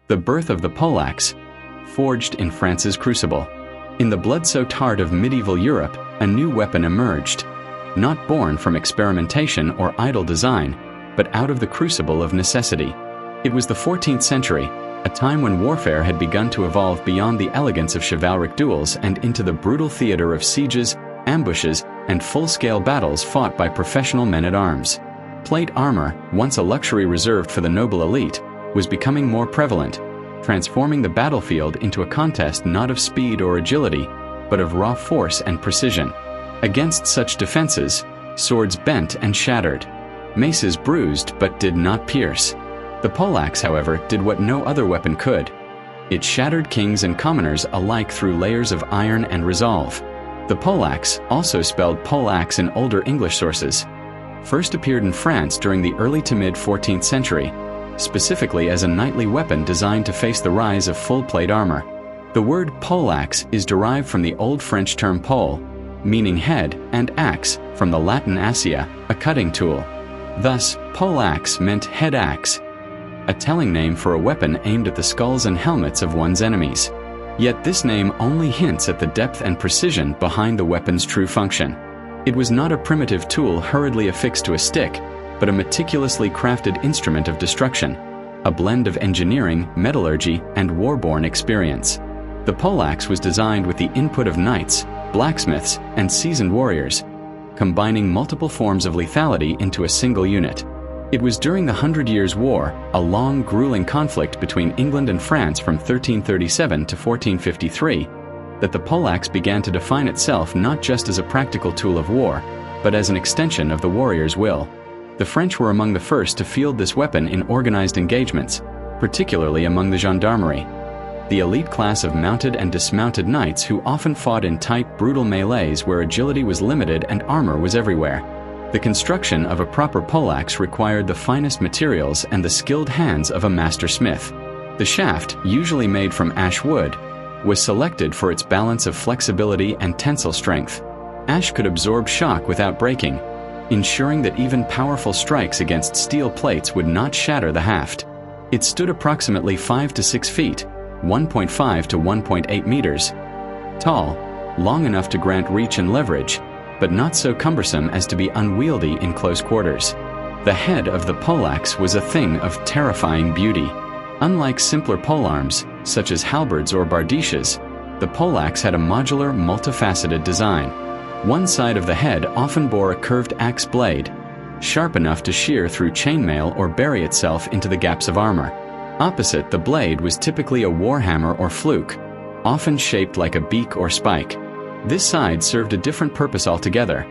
The birth of the poleaxe, forged in France's crucible. In the blood-soaked heart of medieval Europe, a new weapon emerged, not born from experimentation or idle design, but out of the crucible of necessity. It was the 14th century, a time when warfare had begun to evolve beyond the elegance of chivalric duels and into the brutal theater of sieges, ambushes, and full-scale battles fought by professional men-at-arms. Plate armor, once a luxury reserved for the noble elite, was becoming more prevalent, transforming the battlefield into a contest not of speed or agility, but of raw force and precision. Against such defenses, swords bent and shattered, maces bruised but did not pierce. The poleaxe, however, did what no other weapon could. It shattered kings and commoners alike through layers of iron and resolve. The poleaxe, also spelled Poleaxe in older English sources, first appeared in France during the early to mid-14th century, specifically as a knightly weapon designed to face the rise of full-plate armor. The word poleaxe is derived from the Old French term pole, meaning head, and axe, from the Latin acea, a cutting tool. Thus, poleaxe meant head axe, a telling name for a weapon aimed at the skulls and helmets of one's enemies. Yet this name only hints at the depth and precision behind the weapon's true function. It was not a primitive tool hurriedly affixed to a stick, but a meticulously crafted instrument of destruction, a blend of engineering, metallurgy, and war-born experience. The poleaxe was designed with the input of knights, blacksmiths, and seasoned warriors, combining multiple forms of lethality into a single unit. It was during the 100 Years' War, a long, grueling conflict between England and France from 1337 to 1453, that the poleaxe began to define itself not just as a practical tool of war, but as an extension of the warrior's will. The French were among the first to field this weapon in organized engagements, particularly among the gendarmerie, the elite class of mounted and dismounted knights who often fought in tight, brutal melees where agility was limited and armor was everywhere. The construction of a proper poleaxe required the finest materials and the skilled hands of a master smith. The shaft, usually made from ash wood, was selected for its balance of flexibility and tensile strength. Ash could absorb shock without breaking, ensuring that even powerful strikes against steel plates would not shatter the haft. It stood approximately 5 to 6 feet, 1.5 to 1.8 meters, tall, long enough to grant reach and leverage, but not so cumbersome as to be unwieldy in close quarters. The head of the poleaxe was a thing of terrifying beauty. Unlike simpler polearms, such as halberds or bardishes, the poleaxe had a modular, multifaceted design. One side of the head often bore a curved axe blade, sharp enough to shear through chainmail or bury itself into the gaps of armor. Opposite the blade was typically a warhammer or fluke, often shaped like a beak or spike. This side served a different purpose altogether: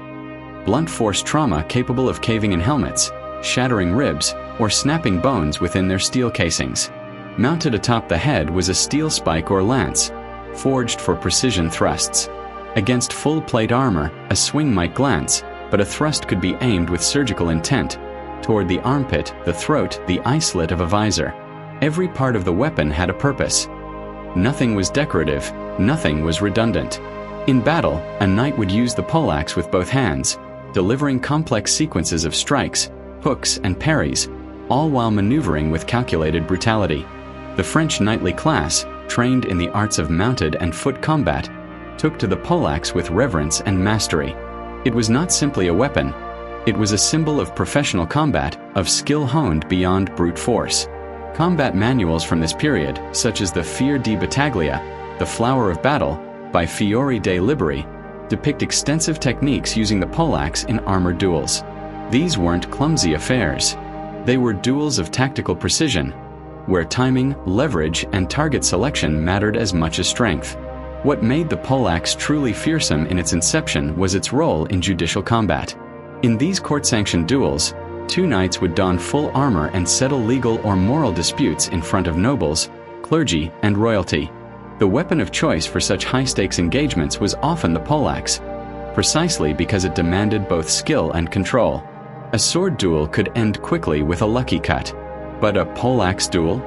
blunt force trauma capable of caving in helmets, shattering ribs, or snapping bones within their steel casings. Mounted atop the head was a steel spike or lance, forged for precision thrusts. Against full-plate armor, a swing might glance, but a thrust could be aimed with surgical intent, toward the armpit, the throat, the eye slit of a visor. Every part of the weapon had a purpose. Nothing was decorative, nothing was redundant. In battle, a knight would use the poleaxe with both hands, delivering complex sequences of strikes, hooks, and parries, all while maneuvering with calculated brutality. The French knightly class, trained in the arts of mounted and foot combat, took to the poleaxe with reverence and mastery. It was not simply a weapon. It was a symbol of professional combat, of skill honed beyond brute force. Combat manuals from this period, such as the Fier di Battaglia, the Flower of Battle, by Fiori dei Liberi, depict extensive techniques using the poleaxe in armored duels. These weren't clumsy affairs. They were duels of tactical precision, where timing, leverage, and target selection mattered as much as strength. What made the poleaxe truly fearsome in its inception was its role in judicial combat. In these court-sanctioned duels, two knights would don full armor and settle legal or moral disputes in front of nobles, clergy, and royalty. The weapon of choice for such high-stakes engagements was often the poleaxe, precisely because it demanded both skill and control. A sword duel could end quickly with a lucky cut. But a poleaxe duel?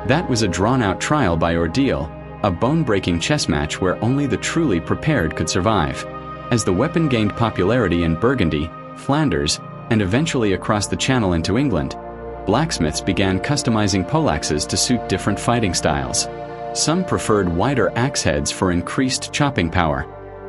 That was a drawn-out trial by ordeal, a bone-breaking chess match where only the truly prepared could survive. As the weapon gained popularity in Burgundy, Flanders, and eventually across the Channel into England, blacksmiths began customizing poleaxes to suit different fighting styles. Some preferred wider axe heads for increased chopping power.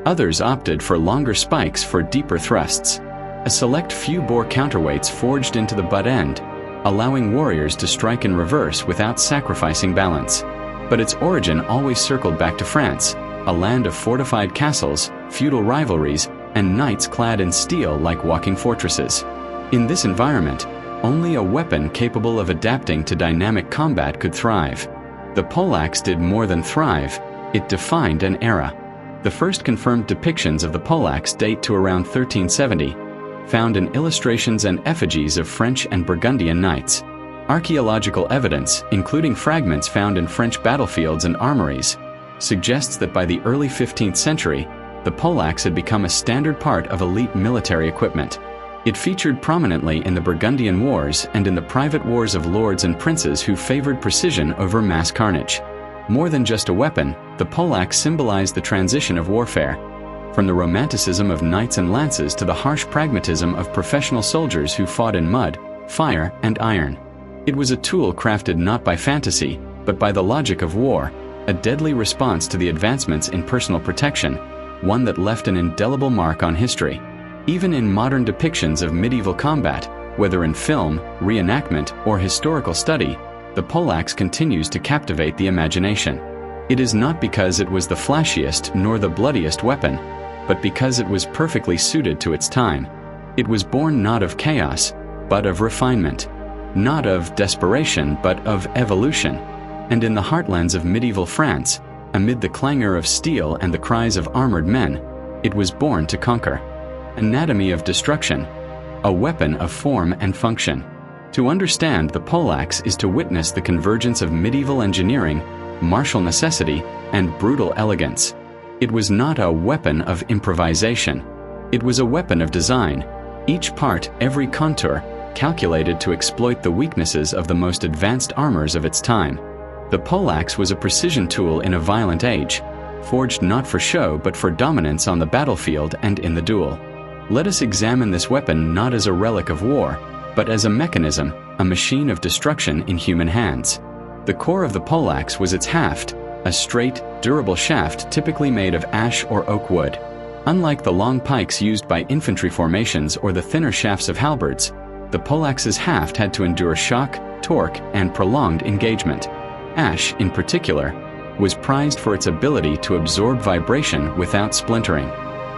Others opted for longer spikes for deeper thrusts. A select few bore counterweights forged into the butt end, allowing warriors to strike in reverse without sacrificing balance. But its origin always circled back to France, a land of fortified castles, feudal rivalries, and knights clad in steel like walking fortresses. In this environment, only a weapon capable of adapting to dynamic combat could thrive. The poleaxe did more than thrive, it defined an era. The first confirmed depictions of the poleaxe date to around 1370, found in illustrations and effigies of French and Burgundian knights. Archaeological evidence, including fragments found in French battlefields and armories, suggests that by the early 15th century, the poleaxe had become a standard part of elite military equipment. It featured prominently in the Burgundian Wars and in the private wars of lords and princes who favored precision over mass carnage. More than just a weapon, the poleaxe symbolized the transition of warfare, from the romanticism of knights and lances to the harsh pragmatism of professional soldiers who fought in mud, fire, and iron. It was a tool crafted not by fantasy, but by the logic of war, a deadly response to the advancements in personal protection, one that left an indelible mark on history. Even in modern depictions of medieval combat, whether in film, reenactment, or historical study, the poleaxe continues to captivate the imagination. It is not because it was the flashiest nor the bloodiest weapon, but because it was perfectly suited to its time. It was born not of chaos, but of refinement. Not of desperation, but of evolution. And in the heartlands of medieval France, amid the clangor of steel and the cries of armored men, it was born to conquer. Anatomy of destruction, a weapon of form and function. To understand the poleaxe is to witness the convergence of medieval engineering, martial necessity, and brutal elegance. It was not a weapon of improvisation. It was a weapon of design, each part, every contour, calculated to exploit the weaknesses of the most advanced armors of its time. The poleaxe was a precision tool in a violent age, forged not for show but for dominance on the battlefield and in the duel. Let us examine this weapon not as a relic of war, but as a mechanism, a machine of destruction in human hands. The core of the poleaxe was its haft, a straight, durable shaft typically made of ash or oak wood. Unlike the long pikes used by infantry formations or the thinner shafts of halberds, the poleaxe's haft had to endure shock, torque, and prolonged engagement. Ash, in particular, was prized for its ability to absorb vibration without splintering.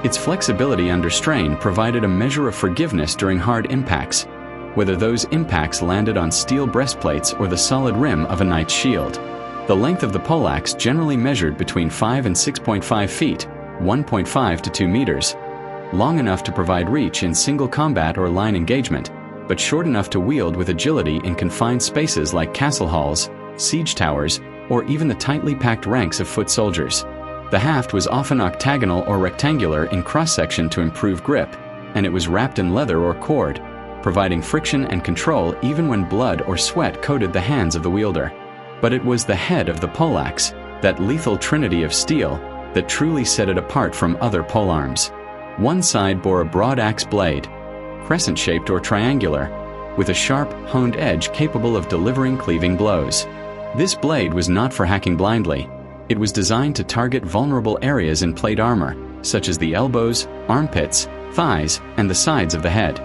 Its flexibility under strain provided a measure of forgiveness during hard impacts, whether those impacts landed on steel breastplates or the solid rim of a knight's shield. The length of the poleaxe generally measured between 5 and 6.5 feet, 1.5 to 2 meters, long enough to provide reach in single combat or line engagement, but short enough to wield with agility in confined spaces like castle halls, siege towers, or even the tightly packed ranks of foot soldiers. The haft was often octagonal or rectangular in cross-section to improve grip, and it was wrapped in leather or cord, providing friction and control even when blood or sweat coated the hands of the wielder. But it was the head of the poleaxe, that lethal trinity of steel, that truly set it apart from other polearms. One side bore a broad axe blade, crescent-shaped or triangular, with a sharp, honed edge capable of delivering cleaving blows. This blade was not for hacking blindly. It was designed to target vulnerable areas in plate armor, such as the elbows, armpits, thighs, and the sides of the head.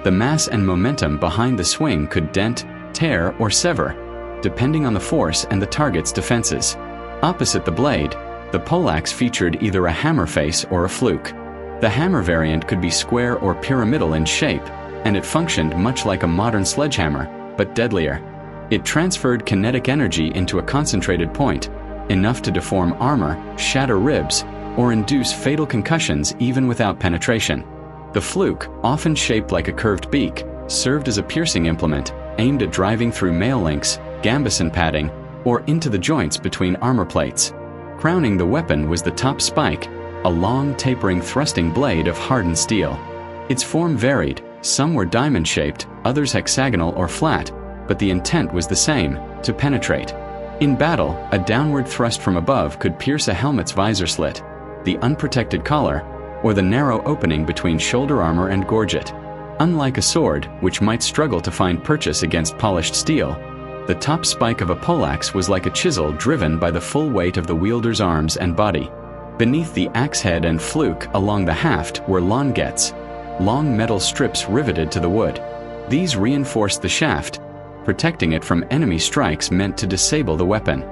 The mass and momentum behind the swing could dent, tear, or sever, depending on the force and the target's defenses. Opposite the blade, the poleaxe featured either a hammer face or a fluke. The hammer variant could be square or pyramidal in shape, and it functioned much like a modern sledgehammer, but deadlier. It transferred kinetic energy into a concentrated point, enough to deform armor, shatter ribs, or induce fatal concussions even without penetration. The fluke, often shaped like a curved beak, served as a piercing implement, aimed at driving through mail links, gambeson padding, or into the joints between armor plates. Crowning the weapon was the top spike, a long, tapering thrusting blade of hardened steel. Its form varied, some were diamond-shaped, others hexagonal or flat, but the intent was the same, to penetrate. In battle, a downward thrust from above could pierce a helmet's visor slit, the unprotected collar, or the narrow opening between shoulder armor and gorget. Unlike a sword, which might struggle to find purchase against polished steel, the top spike of a poleaxe was like a chisel driven by the full weight of the wielder's arms and body. Beneath the axe head and fluke along the haft were languettes, long metal strips riveted to the wood. These reinforced the shaft, protecting it from enemy strikes meant to disable the weapon.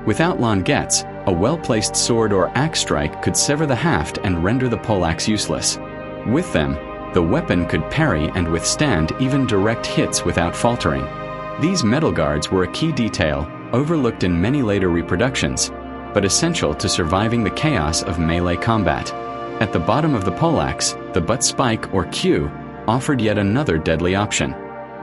Without languettes, a well-placed sword or axe strike could sever the haft and render the poleaxe useless. With them, the weapon could parry and withstand even direct hits without faltering. These metal guards were a key detail, overlooked in many later reproductions, but essential to surviving the chaos of melee combat. At the bottom of the poleaxe, the butt spike or queue offered yet another deadly option.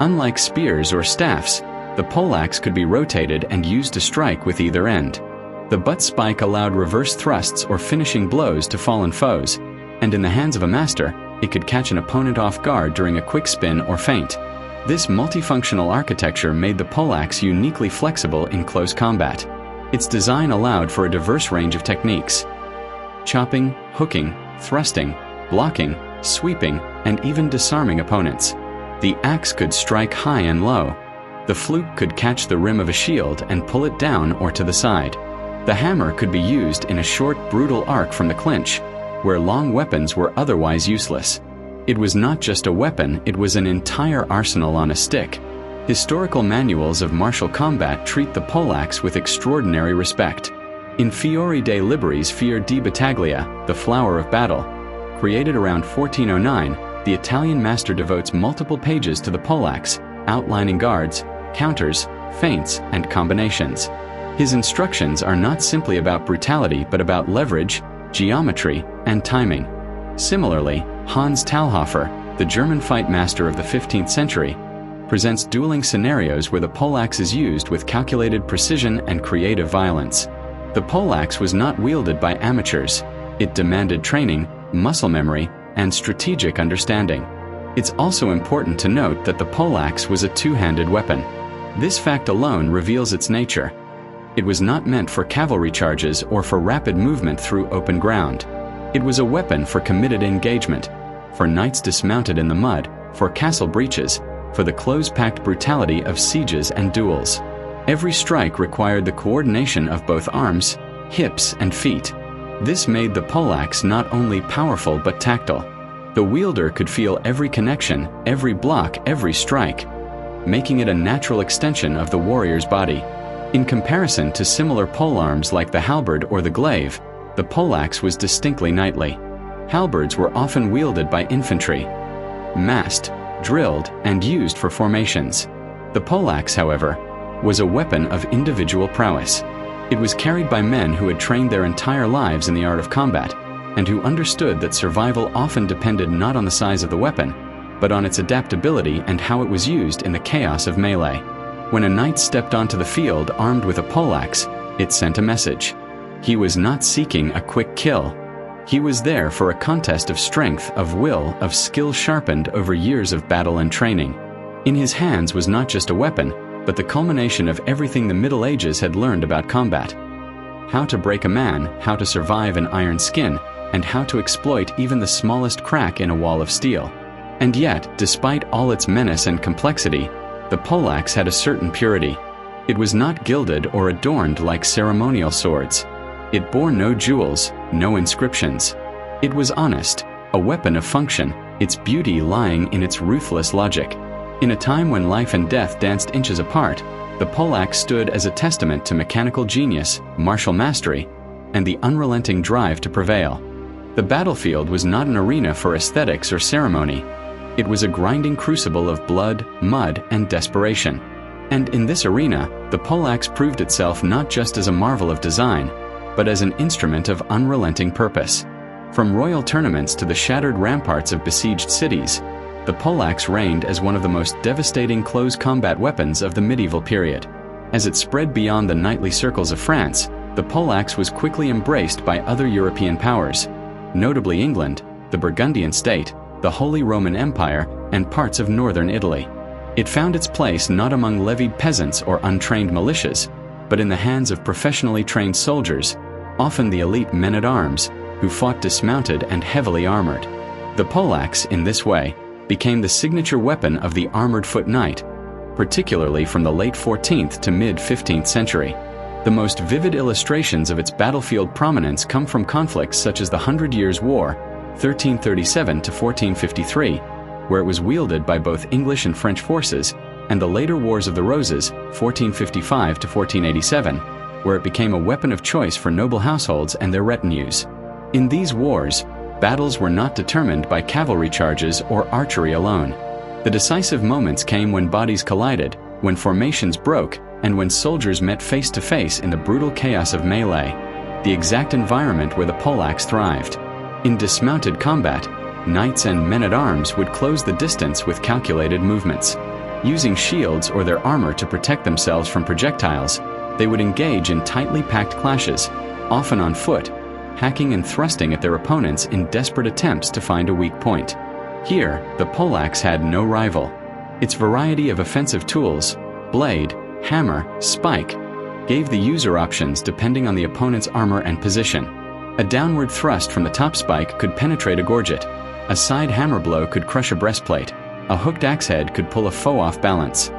Unlike spears or staffs, the poleaxe could be rotated and used to strike with either end. The butt spike allowed reverse thrusts or finishing blows to fallen foes, and in the hands of a master, it could catch an opponent off guard during a quick spin or feint. This multifunctional architecture made the poleaxe uniquely flexible in close combat. Its design allowed for a diverse range of techniques: chopping, hooking, thrusting, blocking, sweeping, and even disarming opponents. The axe could strike high and low. The fluke could catch the rim of a shield and pull it down or to the side. The hammer could be used in a short, brutal arc from the clinch, where long weapons were otherwise useless. It was not just a weapon, it was an entire arsenal on a stick. Historical manuals of martial combat treat the poleaxe with extraordinary respect. In Fiori de Liberi's Fior di Battaglia, the Flower of Battle, created around 1409, the Italian master devotes multiple pages to the poleaxe, outlining guards, counters, feints, and combinations. His instructions are not simply about brutality but about leverage, geometry, and timing. Similarly, Hans Talhofer, the German fight master of the 15th century, presents dueling scenarios where the poleaxe is used with calculated precision and creative violence. The poleaxe was not wielded by amateurs. It demanded training, muscle memory, and strategic understanding. It's also important to note that the poleaxe was a two-handed weapon. This fact alone reveals its nature. It was not meant for cavalry charges or for rapid movement through open ground. It was a weapon for committed engagement, for knights dismounted in the mud, for castle breaches, for the close-packed brutality of sieges and duels. Every strike required the coordination of both arms, hips, and feet. This made the poleaxe not only powerful but tactile. The wielder could feel every connection, every block, every strike, making it a natural extension of the warrior's body. In comparison to similar polearms like the halberd or the glaive, the poleaxe was distinctly knightly. Halberds were often wielded by infantry, massed, drilled, and used for formations. The poleaxe, however, was a weapon of individual prowess. It was carried by men who had trained their entire lives in the art of combat, and who understood that survival often depended not on the size of the weapon, but on its adaptability and how it was used in the chaos of melee. When a knight stepped onto the field armed with a poleaxe, it sent a message. He was not seeking a quick kill. He was there for a contest of strength, of will, of skill sharpened over years of battle and training. In his hands was not just a weapon, but the culmination of everything the Middle Ages had learned about combat. How to break a man, how to survive an iron skin, and how to exploit even the smallest crack in a wall of steel. And yet, despite all its menace and complexity, the poleaxe had a certain purity. It was not gilded or adorned like ceremonial swords. It bore no jewels, no inscriptions. It was honest, a weapon of function, its beauty lying in its ruthless logic. In a time when life and death danced inches apart, the poleaxe stood as a testament to mechanical genius, martial mastery, and the unrelenting drive to prevail. The battlefield was not an arena for aesthetics or ceremony. It was a grinding crucible of blood, mud, and desperation. And in this arena, the poleaxe proved itself not just as a marvel of design, but as an instrument of unrelenting purpose. From royal tournaments to the shattered ramparts of besieged cities, the poleaxe reigned as one of the most devastating close combat weapons of the medieval period. As it spread beyond the knightly circles of France, the poleaxe was quickly embraced by other European powers, notably England, the Burgundian state, the Holy Roman Empire, and parts of northern Italy. It found its place not among levied peasants or untrained militias, but in the hands of professionally trained soldiers, often the elite men-at-arms, who fought dismounted and heavily armored. The poleaxe, in this way, became the signature weapon of the armored foot knight, particularly from the late 14th to mid-15th century. The most vivid illustrations of its battlefield prominence come from conflicts such as the Hundred Years' War, 1337 to 1453, where it was wielded by both English and French forces, and the later Wars of the Roses, 1455 to 1487, where it became a weapon of choice for noble households and their retinues. In these wars, battles were not determined by cavalry charges or archery alone. The decisive moments came when bodies collided, when formations broke, and when soldiers met face to face in the brutal chaos of melee, the exact environment where the poleaxe thrived. In dismounted combat, knights and men-at-arms would close the distance with calculated movements. Using shields or their armor to protect themselves from projectiles, they would engage in tightly packed clashes, often on foot, hacking and thrusting at their opponents in desperate attempts to find a weak point. Here, the poleaxe had no rival. Its variety of offensive tools, blade, hammer, spike, gave the user options depending on the opponent's armor and position. A downward thrust from the top spike could penetrate a gorget. A side hammer blow could crush a breastplate. A hooked axe head could pull a foe off balance.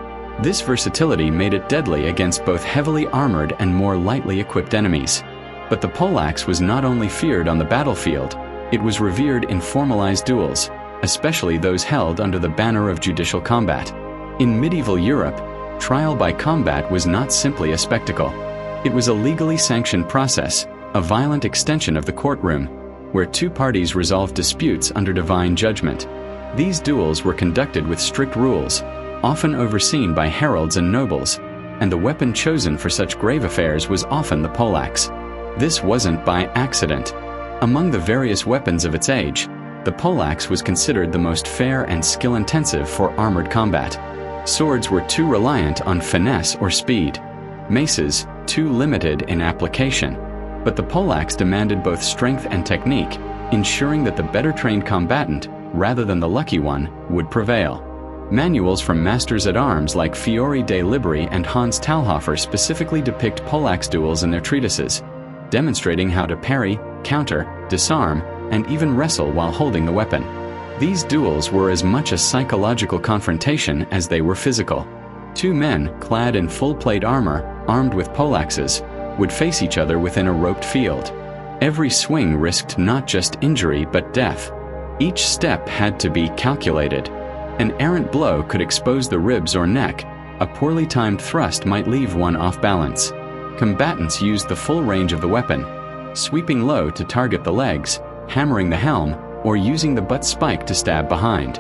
This versatility made it deadly against both heavily armored and more lightly equipped enemies. But the poleaxe was not only feared on the battlefield, it was revered in formalized duels, especially those held under the banner of judicial combat. In medieval Europe, trial by combat was not simply a spectacle. It was a legally sanctioned process, a violent extension of the courtroom, where two parties resolved disputes under divine judgment. These duels were conducted with strict rules, often overseen by heralds and nobles, and the weapon chosen for such grave affairs was often the poleaxe. This wasn't by accident. Among the various weapons of its age, the poleaxe was considered the most fair and skill-intensive for armored combat. Swords were too reliant on finesse or speed. Maces, too limited in application. But the poleaxe demanded both strength and technique, ensuring that the better-trained combatant, rather than the lucky one, would prevail. Manuals from masters-at-arms like Fiore de Liberi and Hans Talhofer specifically depict poleaxe duels in their treatises, demonstrating how to parry, counter, disarm, and even wrestle while holding the weapon. These duels were as much a psychological confrontation as they were physical. Two men, clad in full-plate armor, armed with poleaxes, would face each other within a roped field. Every swing risked not just injury but death. Each step had to be calculated. An errant blow could expose the ribs or neck. A poorly timed thrust might leave one off balance. Combatants used the full range of the weapon, sweeping low to target the legs, hammering the helm, or using the butt spike to stab behind.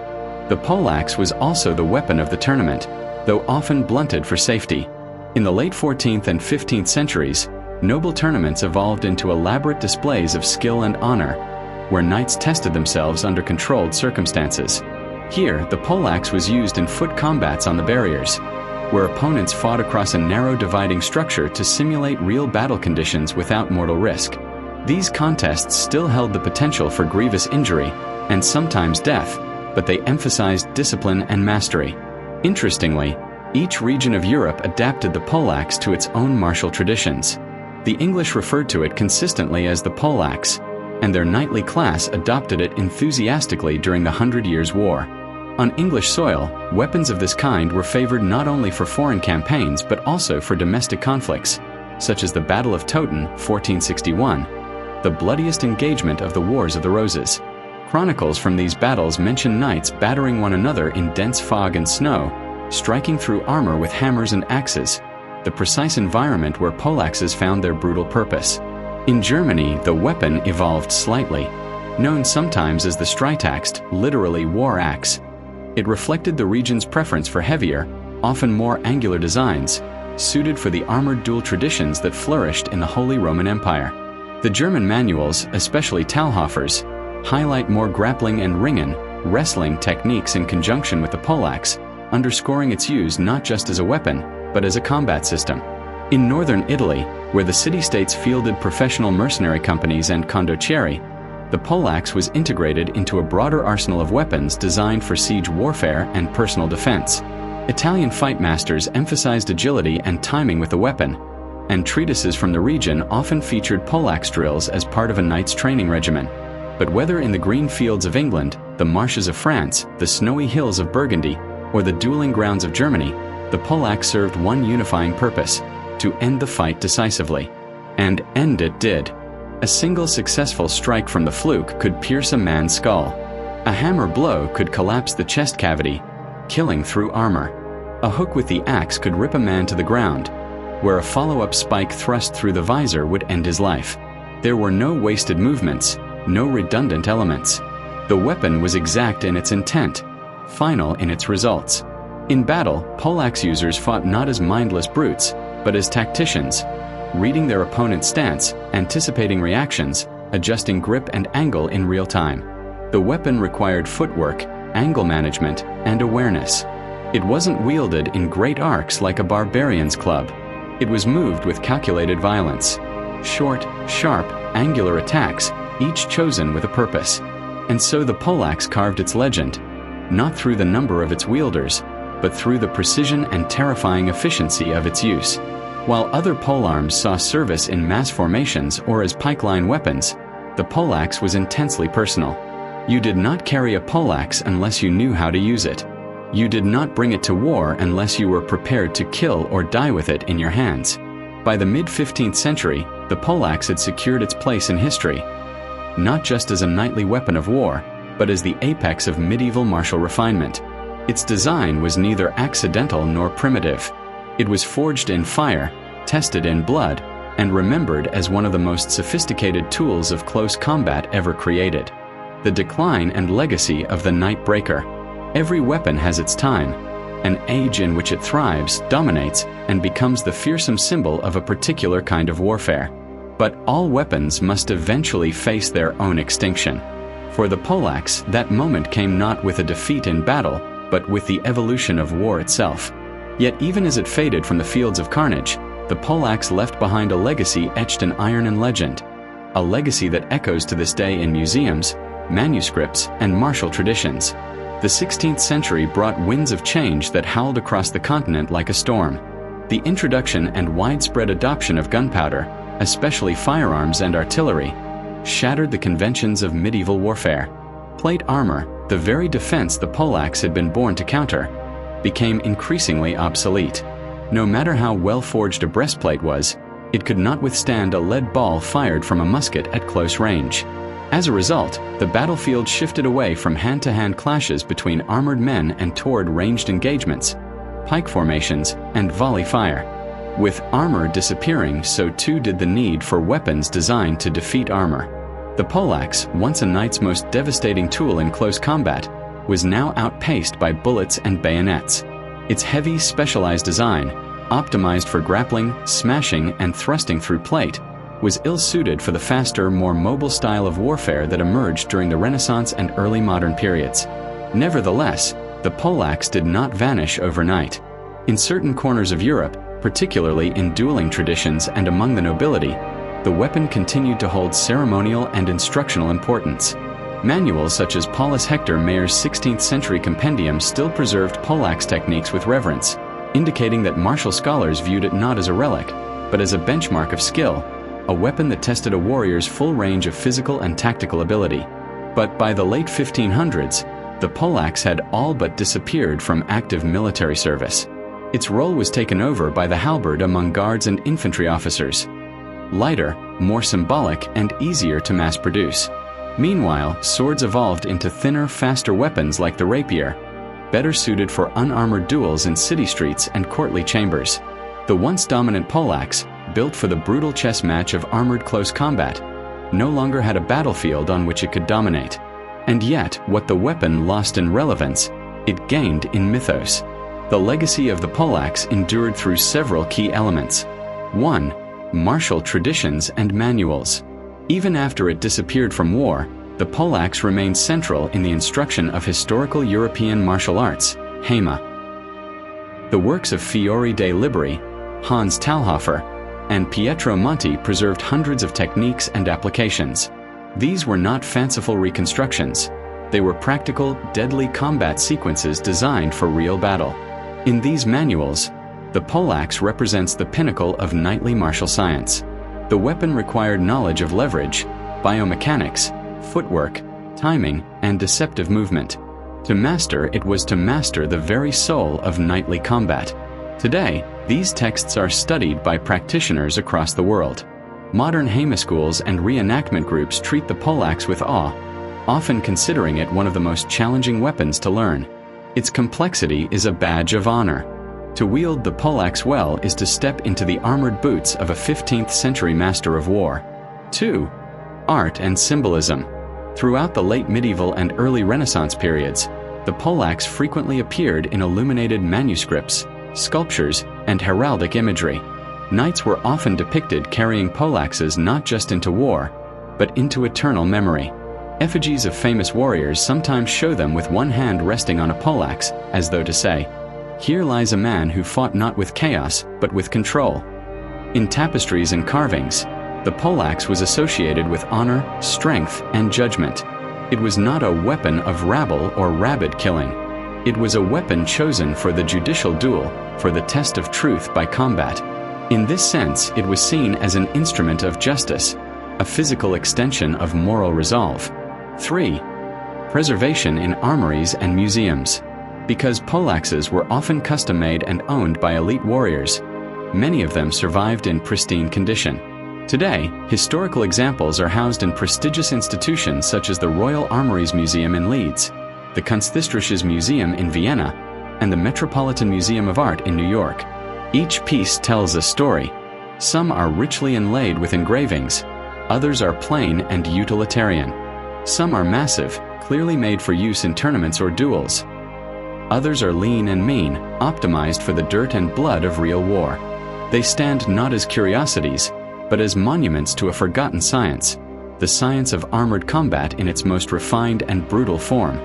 The poleaxe was also the weapon of the tournament, though often blunted for safety. In the late 14th and 15th centuries, noble tournaments evolved into elaborate displays of skill and honor, where knights tested themselves under controlled circumstances. Here, the poleaxe was used in foot combats on the barriers, where opponents fought across a narrow dividing structure to simulate real battle conditions without mortal risk. These contests still held the potential for grievous injury, and sometimes death, but they emphasized discipline and mastery. Interestingly, each region of Europe adapted the poleaxe to its own martial traditions. The English referred to it consistently as the poleaxe, and their knightly class adopted it enthusiastically during the Hundred Years' War. On English soil, weapons of this kind were favored not only for foreign campaigns but also for domestic conflicts, such as the Battle of Toten, 1461, the bloodiest engagement of the Wars of the Roses. Chronicles from these battles mention knights battering one another in dense fog and snow, striking through armor with hammers and axes, the precise environment where poleaxes found their brutal purpose. In Germany, the weapon evolved slightly, known sometimes as the Streitaxt, literally war axe. It reflected the region's preference for heavier, often more angular designs, suited for the armored duel traditions that flourished in the Holy Roman Empire. The German manuals, especially Talhofer's, highlight more grappling and ringen, wrestling techniques in conjunction with the poleaxe, underscoring its use not just as a weapon, but as a combat system. In northern Italy, where the city-states fielded professional mercenary companies and condottieri, the poleaxe was integrated into a broader arsenal of weapons designed for siege warfare and personal defense. Italian fight masters emphasized agility and timing with the weapon, and treatises from the region often featured poleaxe drills as part of a knight's training regimen. But whether in the green fields of England the marshes of France, the snowy hills of Burgundy, or the dueling grounds of Germany, the poleaxe served one unifying purpose: to end the fight decisively. And end it did. A single successful strike from the fluke could pierce a man's skull. A hammer blow could collapse the chest cavity, killing through armor. A hook with the axe could rip a man to the ground, where a follow-up spike thrust through the visor would end his life. There were no wasted movements, no redundant elements. The weapon was exact in its intent, final in its results. In battle, poleaxe users fought not as mindless brutes, but as tacticians, reading their opponent's stance, anticipating reactions, adjusting grip and angle in real time. The weapon required footwork, angle management, and awareness. It wasn't wielded in great arcs like a barbarian's club. It was moved with calculated violence. Short, sharp, angular attacks, each chosen with a purpose. And so the poleaxe carved its legend, not through the number of its wielders, but through the precision and terrifying efficiency of its use. While other polearms saw service in mass formations or as pikeline weapons, the poleaxe was intensely personal. You did not carry a poleaxe unless you knew how to use it. You did not bring it to war unless you were prepared to kill or die with it in your hands. By the mid-15th century, the poleaxe had secured its place in history, not just as a knightly weapon of war, but as the apex of medieval martial refinement. Its design was neither accidental nor primitive. It was forged in fire, tested in blood, and remembered as one of the most sophisticated tools of close combat ever created. The decline and legacy of the Night Breaker. Every weapon has its time, an age in which it thrives, dominates, and becomes the fearsome symbol of a particular kind of warfare. But all weapons must eventually face their own extinction. For the poleaxe, that moment came not with a defeat in battle, but with the evolution of war itself. Yet even as it faded from the fields of carnage, the poleaxe left behind a legacy etched in iron and legend, a legacy that echoes to this day in museums, manuscripts, and martial traditions. The 16th century brought winds of change that howled across the continent like a storm. The introduction and widespread adoption of gunpowder, especially firearms and artillery, shattered the conventions of medieval warfare. Plate armor, the very defense the poleaxe had been born to counter, became increasingly obsolete. No matter how well forged a breastplate was, it could not withstand a lead ball fired from a musket at close range. As a result, the battlefield shifted away from hand-to-hand clashes between armored men and toward ranged engagements, pike formations, and volley fire. With armor disappearing, so too did the need for weapons designed to defeat armor. The poleaxe, once a knight's most devastating tool in close combat, was now outpaced by bullets and bayonets. Its heavy, specialized design, optimized for grappling, smashing, and thrusting through plate, was ill-suited for the faster, more mobile style of warfare that emerged during the Renaissance and early modern periods. Nevertheless, the poleaxe did not vanish overnight. In certain corners of Europe, particularly in dueling traditions and among the nobility, the weapon continued to hold ceremonial and instructional importance. Manuals such as Paulus Hector Mayer's 16th century compendium still preserved poleaxe techniques with reverence, indicating that martial scholars viewed it not as a relic, but as a benchmark of skill, a weapon that tested a warrior's full range of physical and tactical ability. But by the late 1500s, the poleaxe had all but disappeared from active military service. Its role was taken over by the halberd among guards and infantry officers. Lighter, more symbolic, and easier to mass produce. Meanwhile, swords evolved into thinner, faster weapons like the rapier, better suited for unarmored duels in city streets and courtly chambers. The once dominant poleaxe, built for the brutal chess match of armored close combat, no longer had a battlefield on which it could dominate. And yet, what the weapon lost in relevance, it gained in mythos. The legacy of the poleaxe endured through several key elements. 1. Martial traditions and manuals. Even after it disappeared from war, the poleaxe remained central in the instruction of historical European martial arts, HEMA. The works of Fiore de Liberi, Hans Talhofer, and Pietro Monti preserved hundreds of techniques and applications. These were not fanciful reconstructions. They were practical, deadly combat sequences designed for real battle. In these manuals, the poleaxe represents the pinnacle of knightly martial science. The weapon required knowledge of leverage, biomechanics, footwork, timing, and deceptive movement. To master it was to master the very soul of knightly combat. Today, these texts are studied by practitioners across the world. Modern Hema schools and reenactment groups treat the poleaxe with awe, often considering it one of the most challenging weapons to learn. Its complexity is a badge of honor. To wield the poleaxe well is to step into the armored boots of a 15th century master of war. 2. Art and symbolism. Throughout the late medieval and early Renaissance periods, the poleaxe frequently appeared in illuminated manuscripts, sculptures, and heraldic imagery. Knights were often depicted carrying poleaxes not just into war, but into eternal memory. Effigies of famous warriors sometimes show them with one hand resting on a poleaxe, as though to say, "Here lies a man who fought not with chaos, but with control." In tapestries and carvings, the poleaxe was associated with honor, strength, and judgment. It was not a weapon of rabble or rabid killing. It was a weapon chosen for the judicial duel, for the test of truth by combat. In this sense, it was seen as an instrument of justice, a physical extension of moral resolve. 3. Preservation in armories and museums. Because poleaxes were often custom-made and owned by elite warriors, many of them survived in pristine condition. Today, historical examples are housed in prestigious institutions such as the Royal Armouries Museum in Leeds, the Kunsthistorisches Museum in Vienna, and the Metropolitan Museum of Art in New York. Each piece tells a story. Some are richly inlaid with engravings, others are plain and utilitarian. Some are massive, clearly made for use in tournaments or duels. Others are lean and mean, optimized for the dirt and blood of real war. They stand not as curiosities, but as monuments to a forgotten science, the science of armored combat in its most refined and brutal form.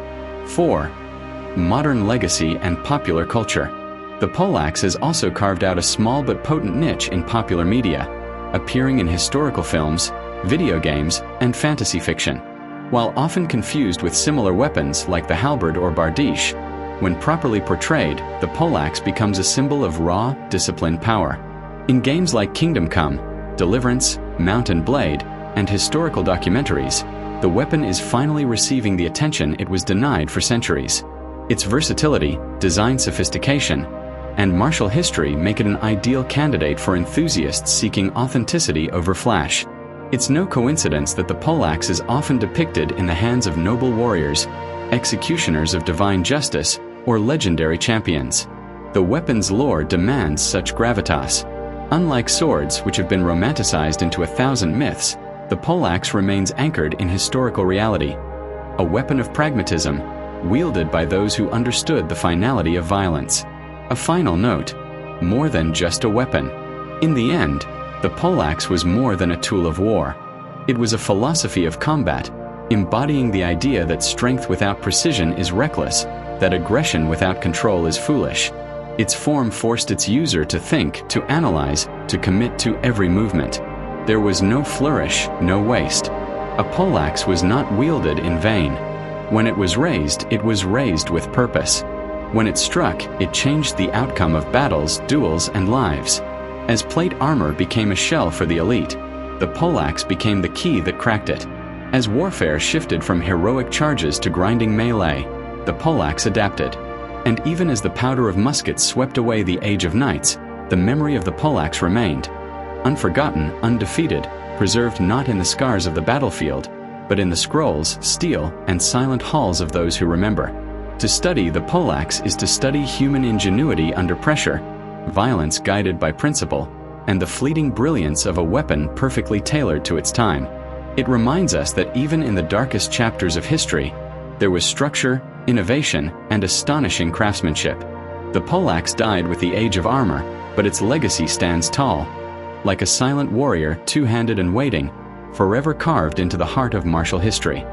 4. Modern legacy and popular culture. The poleaxe has also carved out a small but potent niche in popular media, appearing in historical films, video games, and fantasy fiction. While often confused with similar weapons like the halberd or bardiche, when properly portrayed, the poleaxe becomes a symbol of raw, disciplined power. In games like Kingdom Come, Deliverance, Mount and Blade, and historical documentaries, the weapon is finally receiving the attention it was denied for centuries. Its versatility, design sophistication, and martial history make it an ideal candidate for enthusiasts seeking authenticity over flash. It's no coincidence that the poleaxe is often depicted in the hands of noble warriors, executioners of divine justice, or legendary champions. The weapon's lore demands such gravitas. Unlike swords, which have been romanticized into 1,000 myths, the poleaxe remains anchored in historical reality. A weapon of pragmatism, wielded by those who understood the finality of violence. A final note: more than just a weapon. In the end, the poleaxe was more than a tool of war. It was a philosophy of combat, embodying the idea that strength without precision is reckless, that aggression without control is foolish. Its form forced its user to think, to analyze, to commit to every movement. There was no flourish, no waste. A poleaxe was not wielded in vain. When it was raised with purpose. When it struck, it changed the outcome of battles, duels, and lives. As plate armor became a shell for the elite, the poleaxe became the key that cracked it. As warfare shifted from heroic charges to grinding melee, the poleaxe adapted. And even as the powder of muskets swept away the age of knights, the memory of the poleaxe remained. Unforgotten, undefeated, preserved not in the scars of the battlefield, but in the scrolls, steel, and silent halls of those who remember. To study the poleaxe is to study human ingenuity under pressure, violence guided by principle, and the fleeting brilliance of a weapon perfectly tailored to its time. It reminds us that even in the darkest chapters of history, there was structure, innovation, and astonishing craftsmanship. The poleaxe died with the age of armor, but its legacy stands tall. Like a silent warrior, two-handed and waiting, forever carved into the heart of martial history.